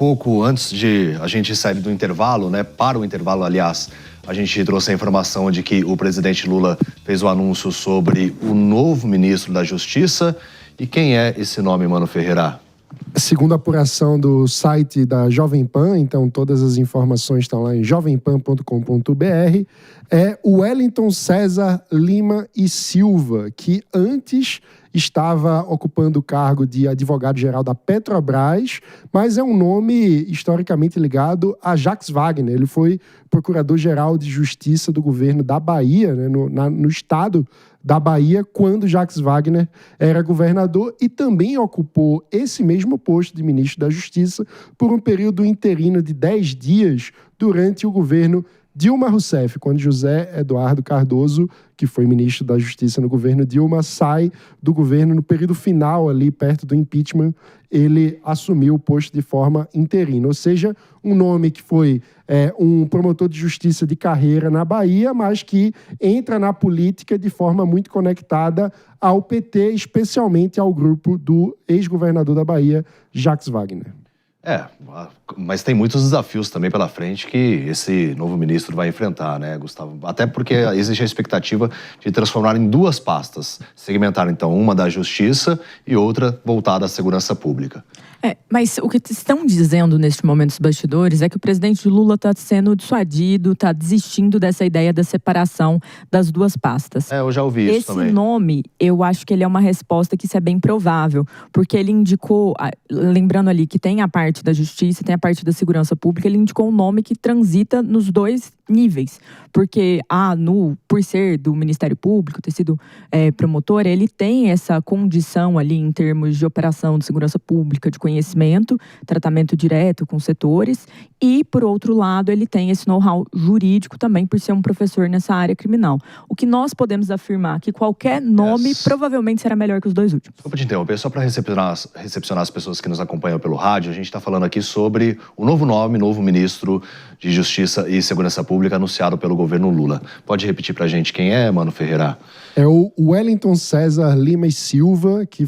Pouco antes de a gente sair do intervalo, né? Para o intervalo, aliás, a gente trouxe a informação de que o presidente Lula fez o anúncio sobre o novo ministro da Justiça. E quem é esse nome, Mano Ferreira? Segundo a apuração do site da Jovem Pan, então todas as informações estão lá em jovempan.com.br, é o Wellington César Lima e Silva, que antes estava ocupando o cargo de advogado-geral da Petrobras, mas é um nome historicamente ligado a Jacques Wagner. Ele foi procurador-geral de Justiça do governo da Bahia, né, no estado da Bahia, quando Jacques Wagner era governador, e também ocupou esse mesmo posto de ministro da Justiça por um período interino de 10 dias durante o governo Dilma Rousseff, quando José Eduardo Cardoso, que foi ministro da Justiça no governo Dilma, sai do governo no período final, ali perto do impeachment, ele assumiu o posto de forma interina. Ou seja, um nome que foi um promotor de justiça de carreira na Bahia, mas que entra na política de forma muito conectada ao PT, especialmente ao grupo do ex-governador da Bahia, Jacques Wagner. Mas tem muitos desafios também pela frente que esse novo ministro vai enfrentar, né, Gustavo? Até porque existe a expectativa de transformar em duas pastas, segmentar então uma da Justiça e outra voltada à segurança pública. Mas o que estão dizendo neste momento os bastidores é que o presidente Lula está sendo dissuadido, está desistindo dessa ideia da separação das duas pastas. Eu já ouvi isso também. Esse nome, eu acho que ele é uma resposta que isso é bem provável, porque ele indicou, lembrando ali que tem a parte da justiça, tem a parte da segurança pública, ele indicou um nome que transita nos dois níveis, porque por ser do Ministério Público, ter sido promotor, ele tem essa condição ali em termos de operação de segurança pública, de conhecimento, tratamento direto com setores, e por outro lado ele tem esse know-how jurídico também por ser um professor nessa área criminal. O que nós podemos afirmar que qualquer nome provavelmente será melhor que os dois últimos. Desculpa te interromper, só para recepcionar as pessoas que nos acompanham pelo rádio, a gente está falando aqui sobre o novo nome, novo ministro de Justiça e Segurança Pública anunciado pelo governo Lula. Pode repetir para a gente quem é, Mano Ferreira? É o Wellington César Lima e Silva, que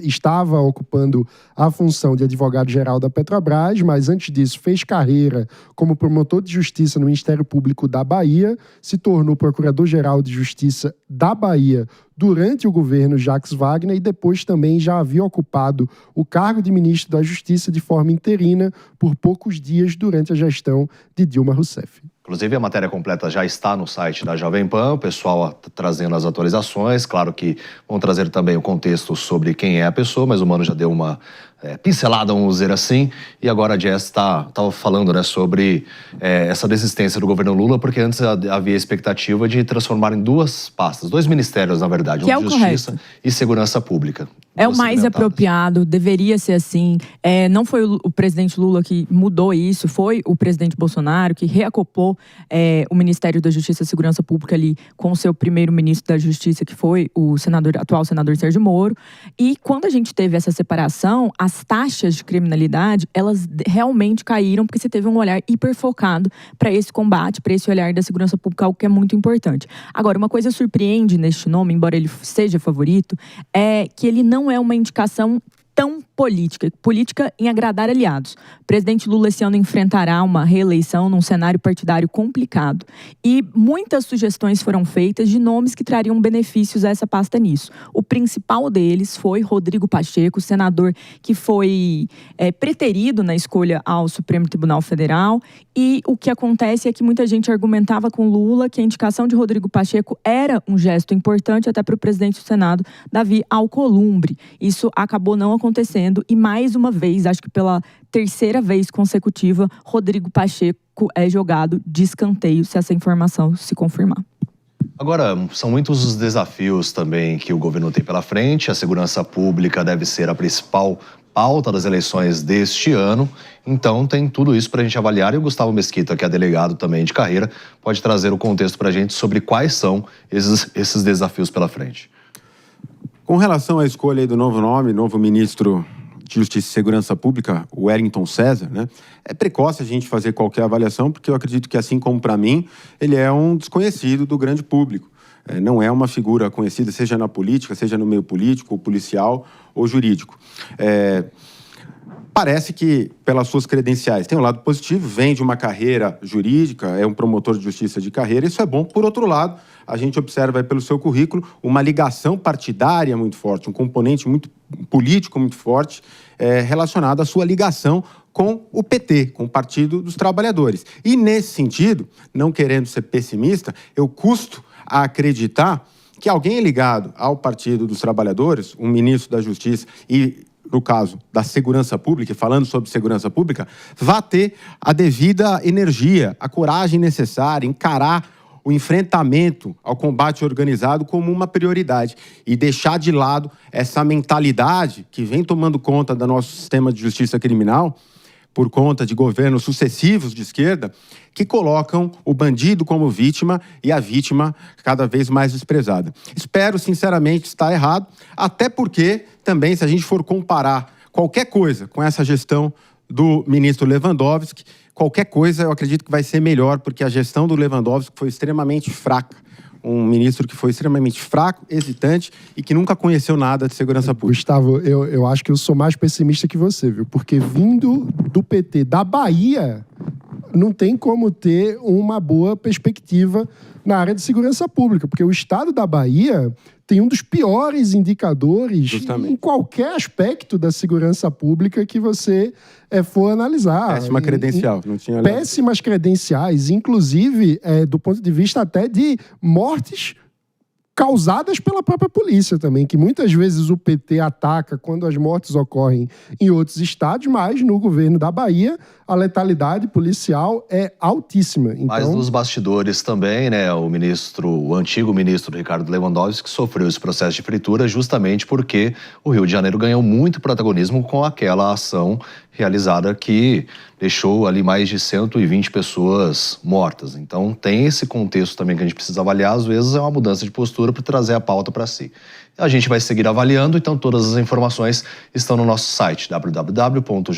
estava ocupando a função de advogado-geral da Petrobras, mas antes disso fez carreira como promotor de justiça no Ministério Público da Bahia, se tornou procurador-geral de Justiça da Bahia durante o governo Jacques Wagner e depois também já havia ocupado o cargo de ministro da Justiça de forma interina por poucos dias durante a gestão de Dilma Rousseff. Inclusive, a matéria completa já está no site da Jovem Pan, o pessoal trazendo as atualizações. Claro que vão trazer também o contexto sobre quem é a pessoa, mas o Mano já deu uma pincelada, vamos dizer assim. E agora a Jess estava falando, né, sobre essa desistência do governo Lula, porque antes havia a expectativa de transformar em duas pastas, dois ministérios, na verdade, que é o Justiça correto. E Segurança Pública. É o mais apropriado, deveria ser assim. Não foi o presidente Lula que mudou isso, foi o presidente Bolsonaro que reacoplou o Ministério da Justiça e Segurança Pública ali com o seu primeiro-ministro da Justiça, que foi o atual senador Sérgio Moro. E quando a gente teve essa separação, as taxas de criminalidade, elas realmente caíram, porque você teve um olhar hiperfocado para esse combate, para esse olhar da segurança pública, algo que é muito importante. Agora, uma coisa surpreende neste nome, embora ele seja favorito, é que ele não é uma indicação tão política em agradar aliados. O presidente Lula esse ano enfrentará uma reeleição num cenário partidário complicado. E muitas sugestões foram feitas de nomes que trariam benefícios a essa pasta nisso. O principal deles foi Rodrigo Pacheco, senador que foi preterido na escolha ao Supremo Tribunal Federal. E o que acontece é que muita gente argumentava com Lula que a indicação de Rodrigo Pacheco era um gesto importante até para o presidente do Senado, Davi Alcolumbre. Isso acabou não acontecendo e mais uma vez, acho que pela terceira vez consecutiva, Rodrigo Pacheco é jogado de escanteio se essa informação se confirmar. Agora, são muitos os desafios também que o governo tem pela frente. A segurança pública deve ser a principal pauta das eleições deste ano. Então, tem tudo isso para a gente avaliar. E o Gustavo Mesquita, que é delegado também de carreira, pode trazer o contexto para a gente sobre quais são esses desafios pela frente. Com relação à escolha aí do novo nome, novo ministro de Justiça e Segurança Pública, o Wellington César, né? É precoce a gente fazer qualquer avaliação, porque eu acredito que, assim como para mim, ele é um desconhecido do grande público. Não é uma figura conhecida, seja na política, seja no meio político, ou policial ou jurídico. parece que, pelas suas credenciais, tem um lado positivo, vem de uma carreira jurídica, é um promotor de justiça de carreira, isso é bom. Por outro lado, a gente observa aí pelo seu currículo uma ligação partidária muito forte, um componente muito político muito forte relacionado à sua ligação com o PT, com o Partido dos Trabalhadores. E, nesse sentido, não querendo ser pessimista, eu custo a acreditar que alguém ligado ao Partido dos Trabalhadores, um ministro da Justiça e, no caso da Segurança Pública, falando sobre segurança pública, vá ter a devida energia, a coragem necessária, encarar o enfrentamento ao combate organizado como uma prioridade e deixar de lado essa mentalidade que vem tomando conta do nosso sistema de justiça criminal por conta de governos sucessivos de esquerda que colocam o bandido como vítima e a vítima cada vez mais desprezada. Espero, sinceramente, estar errado, até porque também, se a gente for comparar qualquer coisa com essa gestão do ministro Lewandowski, qualquer coisa eu acredito que vai ser melhor, porque a gestão do Lewandowski foi extremamente fraca. Um ministro que foi extremamente fraco, hesitante e que nunca conheceu nada de segurança pública. Gustavo, eu acho que eu sou mais pessimista que você, viu? Porque vindo do PT da Bahia, não tem como ter uma boa perspectiva na área de segurança pública, porque o estado da Bahia tem um dos piores indicadores em qualquer aspecto da segurança pública que você for analisar. Péssima credencial. Não tinha péssimas credenciais, inclusive do ponto de vista até de mortes causadas pela própria polícia também, que muitas vezes o PT ataca quando as mortes ocorrem em outros estados, mas no governo da Bahia a letalidade policial é altíssima. Então... Mas nos bastidores também, né, o antigo ministro Ricardo Lewandowski sofreu esse processo de fritura justamente porque o Rio de Janeiro ganhou muito protagonismo com aquela ação realizada que deixou ali mais de 120 pessoas mortas. Então tem esse contexto também que a gente precisa avaliar, às vezes é uma mudança de postura para trazer a pauta para si. A gente vai seguir avaliando, então todas as informações estão no nosso site, www.jp.com.br.